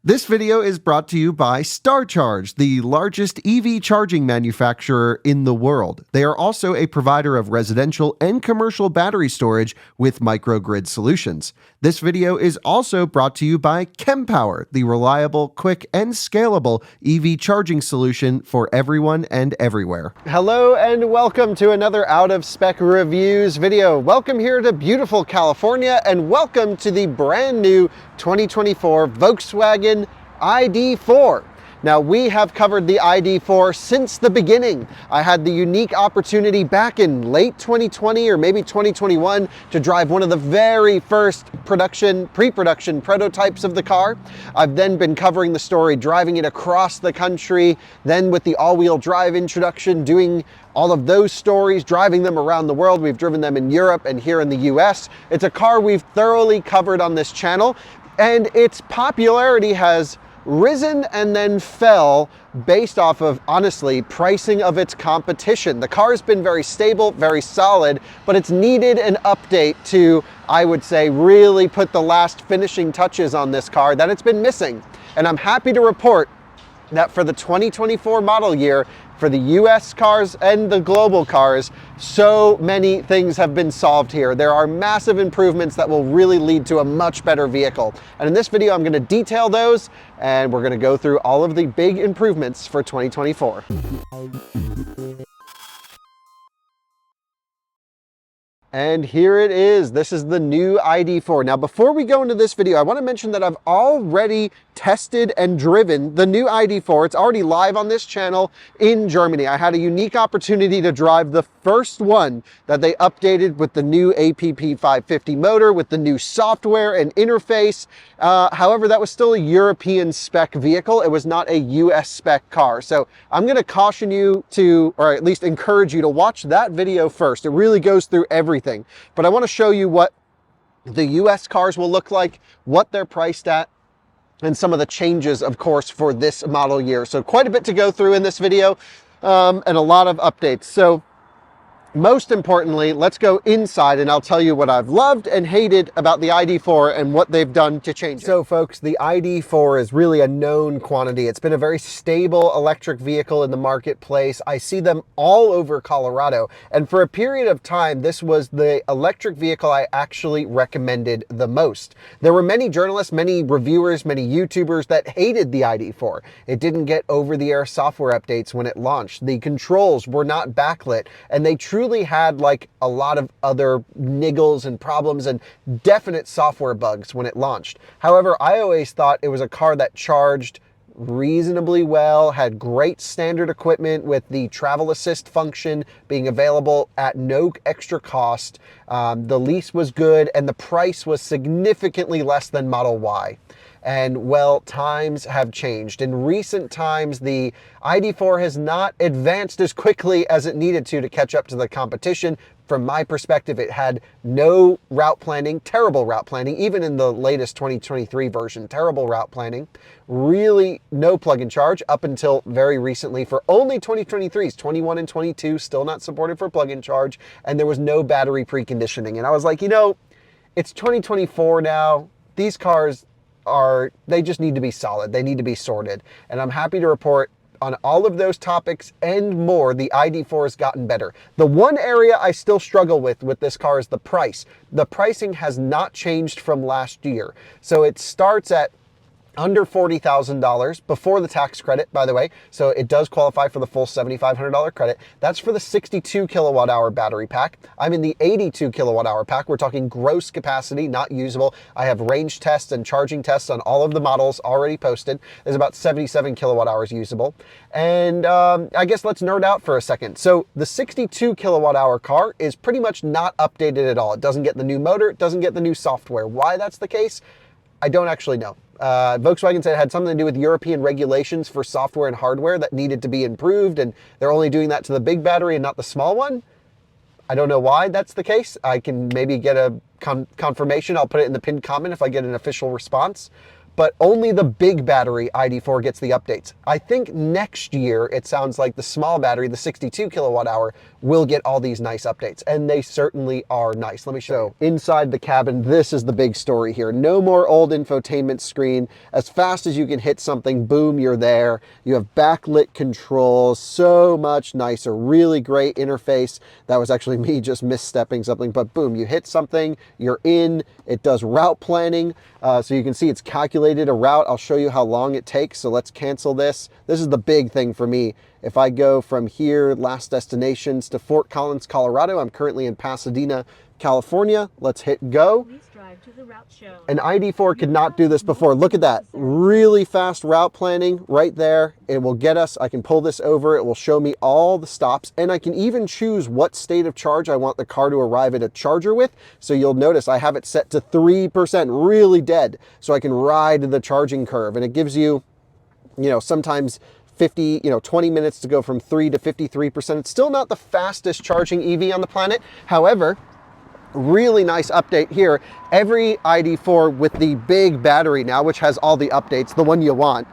This video is brought to you by StarCharge, the largest EV charging manufacturer in the world. They are also a provider of residential and commercial battery storage with microgrid solutions. This video is also brought to you by Kempower, the reliable, quick, and scalable EV charging solution for everyone and everywhere. Hello and welcome to another Out of Spec Reviews video. Welcome here to beautiful California and welcome to the brand new 2024 Volkswagen ID.4. Now, we have covered the ID.4 since the beginning. I had the unique opportunity back in late 2020 or maybe 2021 to drive one of the very first pre-production prototypes of the car. I've then been covering the story, driving it across the country, then with the all-wheel drive introduction, doing all of those stories, driving them around the world. We've driven them in Europe and here in the US. It's a car we've thoroughly covered on this channel, and its popularity has risen and then fell based off of, honestly, pricing of its competition. The car's been very stable, very solid, but it's needed an update to, I would say, really put the last finishing touches on this car that it's been missing. And I'm happy to report that for the 2024 model year, for the US cars and the global cars, so many things have been solved here. There are massive improvements that will really lead to a much better vehicle. And in this video, I'm going to detail those, and we're going to go through all of the big improvements for 2024. And here it is. This is the new ID.4. Now, before we go into this video, I want to mention that I've already tested and driven the new ID.4. It's already live on this channel in Germany. I had a unique opportunity to drive the first one that they updated with the new APP 550 motor, with the new software and interface. However, that was still a European spec vehicle. It was not a US spec car. So I'm going to caution you to, or at least encourage you to watch that video first. It really goes through everything. But I want to show you what the US cars will look like, what they're priced at, and some of the changes, of course, for this model year. So quite a bit to go through in this video, and a lot of updates. So most importantly, let's go inside and I'll tell you what I've loved and hated about the ID.4 and what they've done to change it. So folks, the ID.4 is really a known quantity. It's been a very stable electric vehicle in the marketplace. I see them all over Colorado. And for a period of time, this was the electric vehicle I actually recommended the most. There were many journalists, many reviewers, many YouTubers that hated the ID.4. It didn't get over-the-air software updates when it launched. The controls were not backlit, and they truly had like a lot of other niggles and problems and definite software bugs when it launched. However, I always thought it was a car that charged reasonably well, had great standard equipment with the travel assist function being available at no extra cost. The lease was good and the price was significantly less than Model Y. And well, times have changed. In recent times, the ID.4 has not advanced as quickly as it needed to catch up to the competition. From my perspective, it had no route planning, terrible route planning, even in the latest 2023 version, terrible route planning. Really no plug-in charge up until very recently for only 2023s, 21 and 22, still not supported for plug-in charge. And there was no battery preconditioning. And I was like, you know, it's 2024 now. These cars they just need to be solid. They need to be sorted. And I'm happy to report on all of those topics and more, the ID.4 has gotten better. The one area I still struggle with this car is the price. The pricing has not changed from last year. So it starts at under $40,000 before the tax credit, by the way. So it does qualify for the full $7,500 credit. That's for the 62 kilowatt hour battery pack. I'm in the 82 kilowatt hour pack. We're talking gross capacity, not usable. I have range tests and charging tests on all of the models already posted. There's about 77 kilowatt hours usable. And I guess let's nerd out for a second. So the 62 kilowatt hour car is pretty much not updated at all. It doesn't get the new motor. It doesn't get the new software. Why that's the case, I don't actually know. Volkswagen said it had something to do with European regulations for software and hardware that needed to be improved, and they're only doing that to the big battery and not the small one. I don't know why that's the case. I can maybe get a confirmation. I'll put it in the pinned comment if I get an official response. but only the big battery ID.4 gets the updates. I think next year, it sounds like the small battery, the 62 kilowatt hour, will get all these nice updates, and they certainly are nice. Let me show you. Inside the cabin, this is the big story here. No more old infotainment screen. As fast as you can hit something, boom, you're there. You have backlit controls, so much nicer, really great interface. That was actually me just misstepping something, but boom, you hit something, you're in. It does route planning, so you can see it's calculated a route. I'll show you how long it takes, so let's cancel this. This is the big thing for me. If I go from here, last destinations, to Fort Collins, Colorado, I'm currently in Pasadena, California. Let's hit go. Please drive to the route shown. An ID.4 could not do this before. Look at that. Really fast route planning right there. It will get us, I can pull this over. It will show me all the stops, and I can even choose what state of charge I want the car to arrive at a charger with. So you'll notice I have it set to 3%, really dead, so I can ride the charging curve. And it gives you, sometimes 20 minutes to go from 3 to 53%. It's still not the fastest charging EV on the planet. However, really nice update here. Every ID.4 with the big battery now, which has all the updates, the one you want,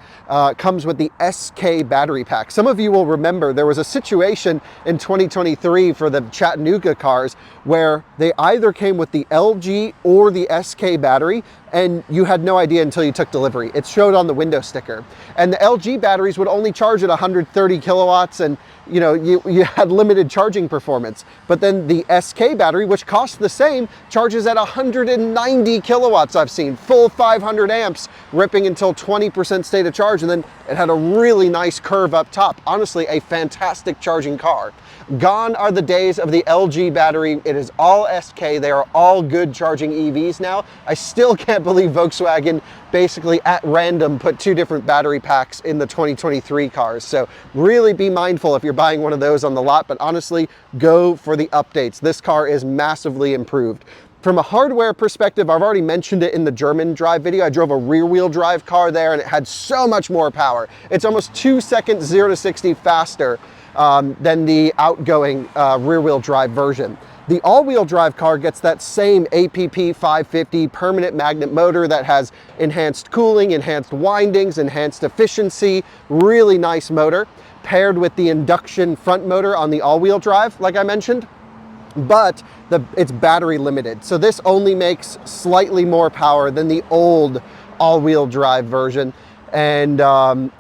comes with the SK battery pack. Some of you will remember there was a situation in 2023 for the Chattanooga cars where they either came with the LG or the SK battery, and you had no idea until you took delivery. It showed on the window sticker. And the LG batteries would only charge at 130 kilowatts, and you had limited charging performance. But then the SK battery, which costs the same, charges at 190 kilowatts, I've seen, full 500 amps, ripping until 20% state of charge, and then it had a really nice curve up top. Honestly, a fantastic charging car. Gone are the days of the LG battery. It is all SK. They are all good charging EVs now. I still can't believe Volkswagen basically at random put two different battery packs in the 2023 cars. So really be mindful if you're buying one of those on the lot, but honestly, go for the updates. This car is massively improved. From a hardware perspective, I've already mentioned it in the German drive video. I drove a rear-wheel drive car there, and it had so much more power. It's almost 2 seconds 0 to 60 faster than the outgoing rear-wheel drive version. The all-wheel drive car gets that same APP 550 permanent magnet motor that has enhanced cooling, enhanced windings, enhanced efficiency, really nice motor, paired with the induction front motor on the all-wheel drive, like I mentioned. But it's battery limited. So this only makes slightly more power than the old all-wheel drive version. And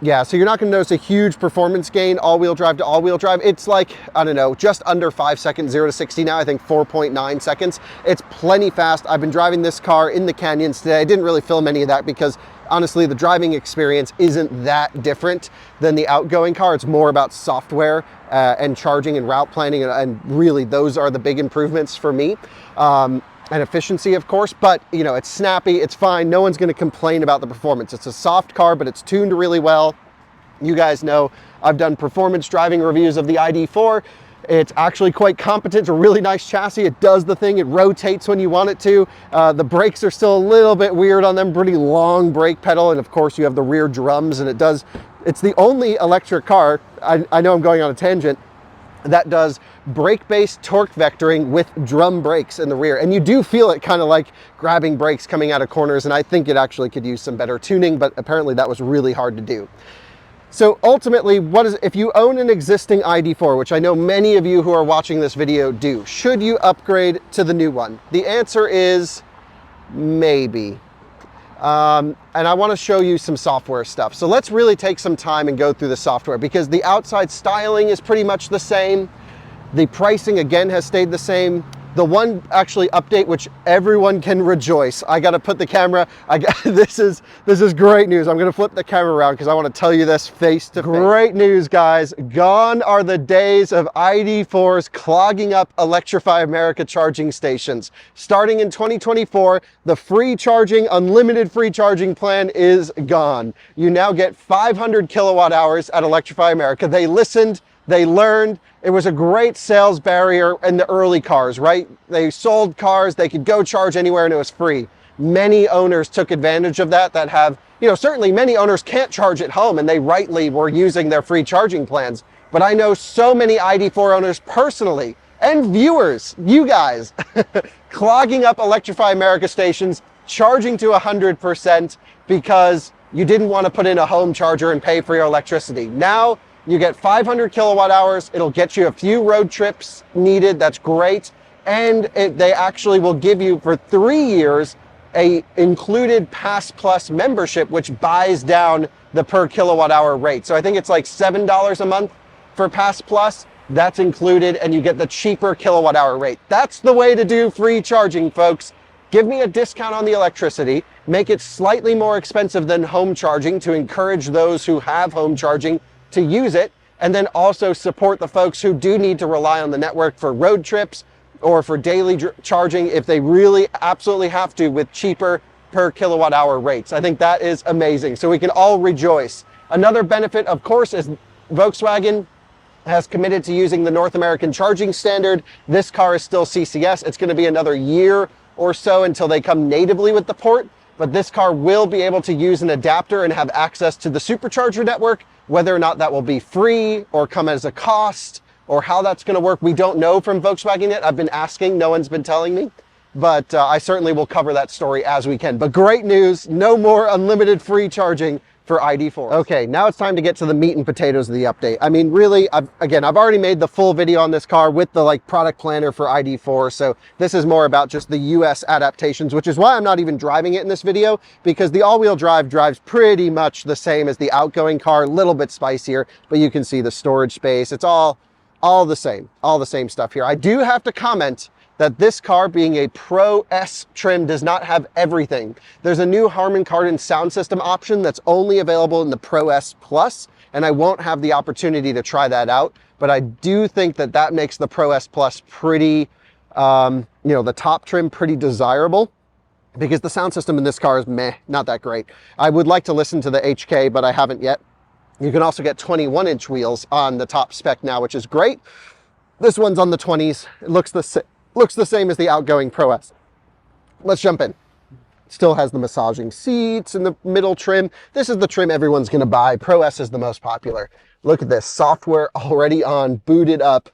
yeah, so you're not going to notice a huge performance gain all-wheel drive to all-wheel drive. It's like, I don't know, just under 5 seconds, 0 to 60 now, I think 4.9 seconds. It's plenty fast. I've been driving this car in the canyons today. I didn't really film any of that because honestly, the driving experience isn't that different than the outgoing car. It's more about software and charging and route planning, and really those are the big improvements for me. And efficiency, of course, but it's snappy, it's fine. No one's going to complain about the performance. It's a soft car, but it's tuned really well. You guys know I've done performance driving reviews of the ID.4. It's actually quite competent. It's a really nice chassis. It does the thing. It rotates when you want it to. The brakes are still a little bit weird on them, pretty long brake pedal. And of course you have the rear drums, and it's the only electric car, I know I'm going on a tangent, that does brake-based torque vectoring with drum brakes in the rear. And you do feel it kind of like grabbing brakes coming out of corners, and I think it actually could use some better tuning, but apparently that was really hard to do. So ultimately, if you own an existing ID.4, which I know many of you who are watching this video do, should you upgrade to the new one? The answer is maybe. And I want to show you some software stuff. So let's really take some time and go through the software, because the outside styling is pretty much the same. The pricing again has stayed the same. The one actually update which everyone can rejoice. I got to put the camera, this is great news. I'm going to flip the camera around because I want to tell you this face to face. Great news, guys. Gone are the days of ID.4s clogging up Electrify America charging stations. Starting in 2024, the free charging, unlimited free charging plan is gone. You now get 500 kilowatt hours at Electrify America. They listened, they learned. It was a great sales barrier in the early cars, right? They sold cars, they could go charge anywhere, and it was free. Many owners took advantage of that have, certainly many owners can't charge at home, and they rightly were using their free charging plans. But I know so many ID.4 owners personally, and viewers, you guys, clogging up Electrify America stations, charging to 100%, because you didn't want to put in a home charger and pay for your electricity. Now you get 500 kilowatt hours. It'll get you a few road trips needed. That's great. And they actually will give you for 3 years a included Pass Plus membership, which buys down the per kilowatt hour rate. So I think it's like $7 a month for Pass Plus. That's included, and you get the cheaper kilowatt hour rate. That's the way to do free charging, folks. Give me a discount on the electricity, make it slightly more expensive than home charging to encourage those who have home charging to use it, and then also support the folks who do need to rely on the network for road trips or for daily charging if they really absolutely have to, with cheaper per kilowatt hour rates. I think that is amazing. So we can all rejoice. Another benefit, of course, is Volkswagen has committed to using the North American charging standard. This car is still CCS. It's going to be another year or so until they come natively with the port, but this car will be able to use an adapter and have access to the supercharger network. Whether or not that will be free or come as a cost or how that's going to work, we don't know from Volkswagen yet. I've been asking, no one's been telling me, but I certainly will cover that story as we can. But great news, no more unlimited free charging for ID.4. Okay, now it's time to get to the meat and potatoes of the update. I mean, really, I've already made the full video on this car with the product planner for ID.4. So this is more about just the US adaptations, which is why I'm not even driving it in this video, because the all-wheel drive drives pretty much the same as the outgoing car, a little bit spicier, but you can see the storage space. It's all the same stuff here. I do have to comment that this car, being a Pro S trim, does not have everything. There's a new Harman Kardon sound system option that's only available in the Pro S Plus, and I won't have the opportunity to try that out, but I do think that that makes the Pro S Plus pretty, the top trim pretty desirable, because the sound system in this car is meh, not that great. I would like to listen to the HK, but I haven't yet. You can also get 21-inch wheels on the top spec now, which is great. This one's on the 20s. It looks the same as the outgoing Pro S. Let's jump in. Still has the massaging seats in the middle trim. This is the trim everyone's going to buy. Pro S is the most popular. Look at this, software already on, booted up.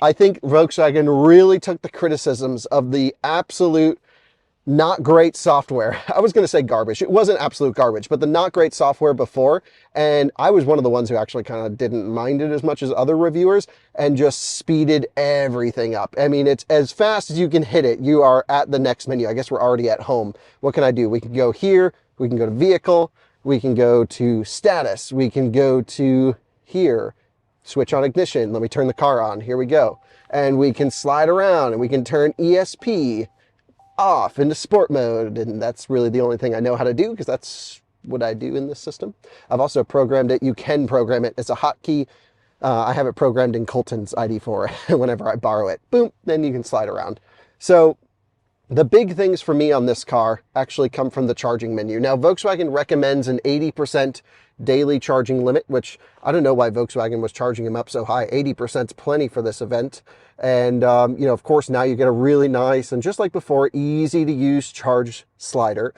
I think Volkswagen really took the criticisms of the absolute not great software. I was going to say garbage. It wasn't absolute garbage, but the not great software before. And I was one of the ones who actually kind of didn't mind it as much as other reviewers and just speeded everything up. I mean, it's as fast as you can hit it. You are at the next menu. I guess we're already at home. What can I do? We can go here. We can go to vehicle. We can go to status. We can go to here. Switch on ignition. Let me turn the car on. Here we go. And we can slide around and we can turn ESP off into sport mode, and that's really the only thing I know how to do, because that's what I do in this system. I've also programmed it. You can program it as a hotkey. I have it programmed in Colton's ID.4 whenever I borrow it. Boom, then you can slide around. So the big things for me on this car actually come from the charging menu. Now, Volkswagen recommends an 80% daily charging limit, which I don't know why Volkswagen was charging them up so high. 80% is plenty for this event. And, of course, now you get a really nice, and just like before, easy to use charge slider.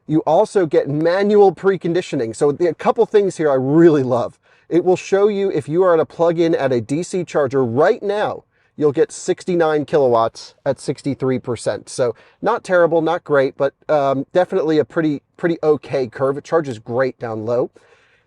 You also get manual preconditioning. So a couple things here I really love. It will show you if you are at a plug-in at a DC charger right now, you'll get 69 kilowatts at 63%. So not terrible, not great, but definitely a pretty okay curve. It charges great down low.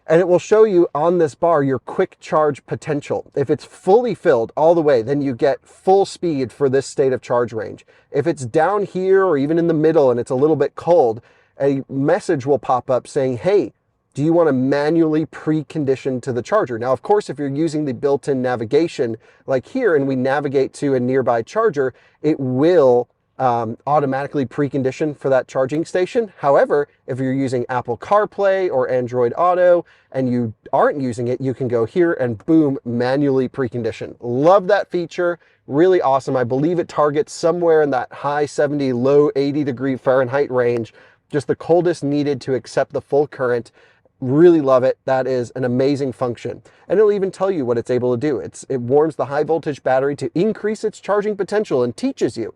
And it will show you on this bar your quick charge potential. If it's fully filled all the way, then you get full speed for this state of charge range. If it's down here or even in the middle and it's a little bit cold, a message will pop up saying, hey, do you want to manually precondition to the charger? Now, of course, if you're using the built-in navigation like here and we navigate to a nearby charger, it will automatically precondition for that charging station. However, if you're using Apple CarPlay or Android Auto and you aren't using it, you can go here and boom, manually precondition. Love that feature. Really awesome. I believe it targets somewhere in that high 70, low 80 degree Fahrenheit range, just the coldest needed to accept the full current. Really love it. That is an amazing function. And it'll even tell you what it's able to do. It warms the high voltage battery to increase its charging potential and teaches you.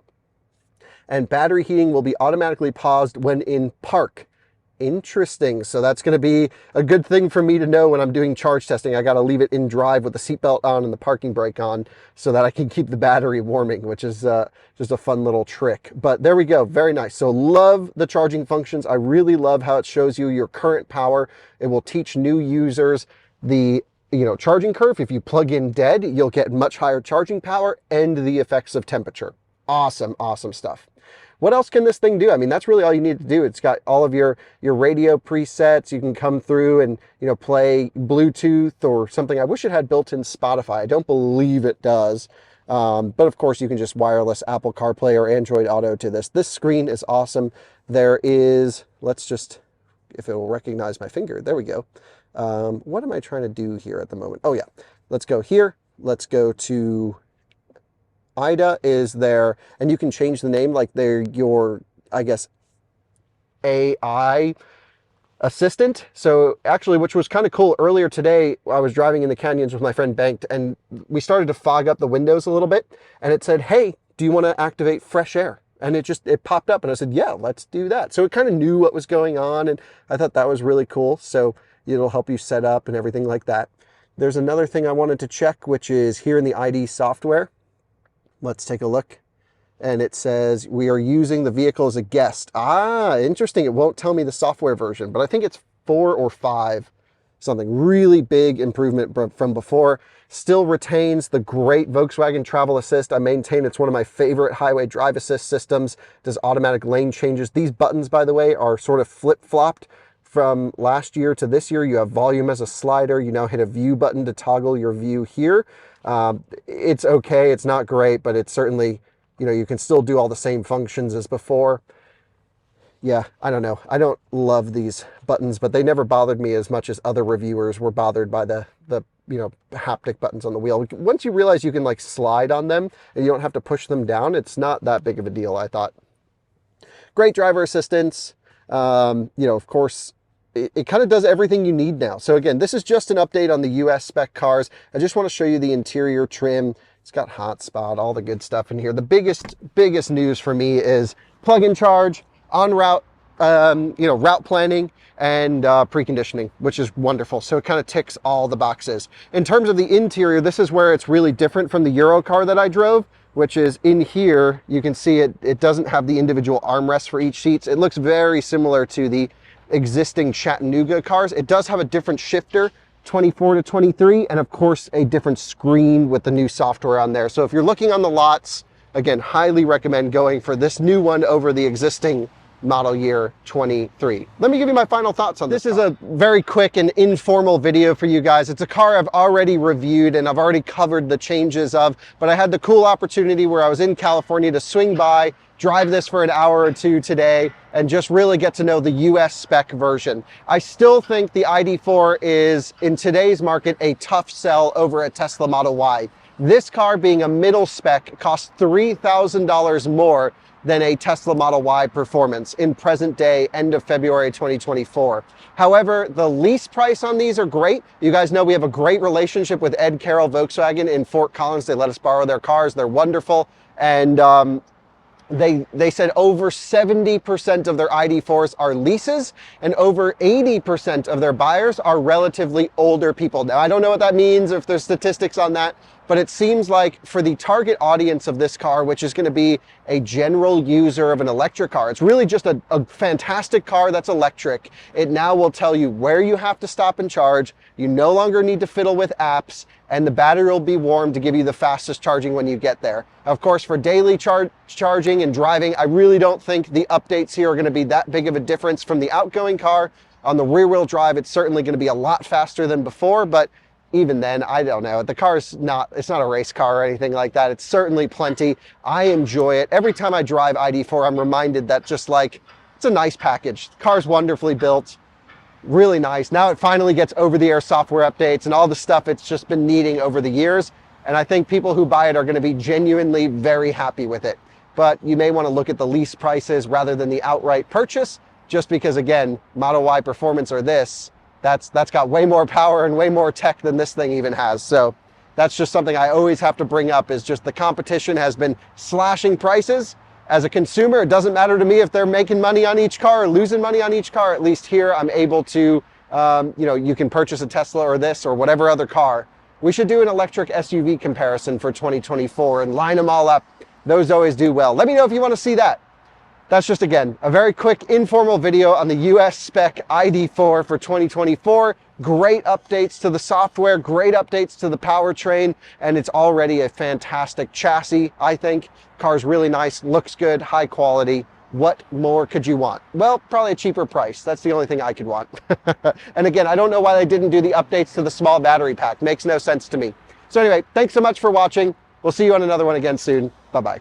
And battery heating will be automatically paused when in park. Interesting. So that's going to be a good thing for me to know when I'm doing charge testing. I got to leave it in drive with the seatbelt on and the parking brake on so that I can keep the battery warming, which is just a fun little trick. But there we go. Very nice. So love the charging functions. I really love how it shows you your current power. It will teach new users the charging curve. If you plug in dead, you'll get much higher charging power and the effects of temperature. Awesome, awesome stuff. What else can this thing do? I mean, that's really all you need to do. It's got all of your radio presets. You can come through and, play Bluetooth or something. I wish it had built-in Spotify. I don't believe it does. But of course, you can just wireless Apple CarPlay or Android Auto to this. This screen is awesome. There is, let's just, if it will recognize my finger, there we go. What am I trying to do here at the moment? Oh yeah, let's go here. Let's go to Ida is there, and you can change the name like they're your, I guess, AI assistant. So actually, which was kind of cool, earlier today, I was driving in the canyons with my friend Banked, and we started to fog up the windows a little bit, and it said, hey, do you want to activate fresh air? And it popped up, and I said, yeah, let's do that. So it kind of knew what was going on, and I thought that was really cool. So it'll help you set up and everything like that. There's another thing I wanted to check, which is here in the ID software. Let's take a look. And it says we are using the vehicle as a guest. Ah, interesting. It won't tell me the software version, but I think it's 4 or 5. Something really big improvement from before. Still retains the great Volkswagen Travel Assist. I maintain it's one of my favorite highway drive assist systems. Does automatic lane changes. These buttons, by the way, are sort of flip-flopped from last year to this year. You have volume as a slider. You now hit a view button to toggle your view here. It's okay. It's not great, but it's certainly, you can still do all the same functions as before. Yeah, I don't know. I don't love these buttons, but they never bothered me as much as other reviewers were bothered by the haptic buttons on the wheel. Once you realize you can like slide on them and you don't have to push them down, it's not that big of a deal, I thought. Great driver assistance. Of course, it kind of does everything you need now. So again, this is just an update on the US spec cars. I just want to show you the interior trim. It's got hotspot, all the good stuff in here. The biggest news for me is plug and charge, on route, route planning, and preconditioning, which is wonderful. So it kind of ticks all the boxes. In terms of the interior, this is where it's really different from the Euro car that I drove, which is in here. You can see it doesn't have the individual armrests for each seats. It looks very similar to the existing Chattanooga cars. It does have a different shifter, 24 to 23, and of course a different screen with the new software on there. So if you're looking on the lots, again, highly recommend going for this new one over the existing model year 23. Let me give you my final thoughts on this. This is a very quick and informal video for you guys. It's a car I've already reviewed and I've already covered the changes of, but I had the cool opportunity where I was in California to swing by, drive this for an hour or two today, and just really get to know the US spec version. I still think the ID.4 is, in today's market, a tough sell over a Tesla Model Y. This car, being a middle spec, costs $3,000 more than a Tesla Model Y performance in present day, end of February 2024. However, the lease price on these are great. You guys know we have a great relationship with Ed Carroll Volkswagen in Fort Collins. They let us borrow their cars. They're wonderful. And they said over 70% of their ID.4s are leases and over 80% of their buyers are relatively older people. Now, I don't know what that means, if there's statistics on that, but it seems like for the target audience of this car, which is going to be a general user of an electric car, it's really just a fantastic car that's electric. It now will tell you where you have to stop and charge. You no longer need to fiddle with apps, and the battery will be warm to give you the fastest charging when you get there. Of course, for daily charging and driving, I really don't think the updates here are going to be that big of a difference from the outgoing car. On the rear-wheel drive, it's certainly going to be a lot faster than before, but even then, I don't know. The car is it's not a race car or anything like that. It's certainly plenty. I enjoy it. Every time I drive ID.4, I'm reminded that just like, it's a nice package. The car's wonderfully built, really nice. Now it finally gets over-the-air software updates and all the stuff it's just been needing over the years. And I think people who buy it are going to be genuinely very happy with it. But you may want to look at the lease prices rather than the outright purchase, just because, again, Model Y performance or this, that's got way more power and way more tech than this thing even has. So that's just something I always have to bring up, is just the competition has been slashing prices, As a consumer, it doesn't matter to me if they're making money on each car or losing money on each car. At least here, I'm able to, you can purchase a Tesla or this or whatever other car. We should do an electric SUV comparison for 2024 and line them all up. Those always do well. Let me know if you want to see that. That's just, again, a very quick informal video on the US spec ID.4 for 2024. Great updates to the software, great updates to the powertrain, and it's already a fantastic chassis, I think. Car's really nice, looks good, high quality. What more could you want? Well, probably a cheaper price. That's the only thing I could want. And again, I don't know why they didn't do the updates to the small battery pack. Makes no sense to me. So anyway, thanks so much for watching. We'll see you on another one again soon. Bye-bye.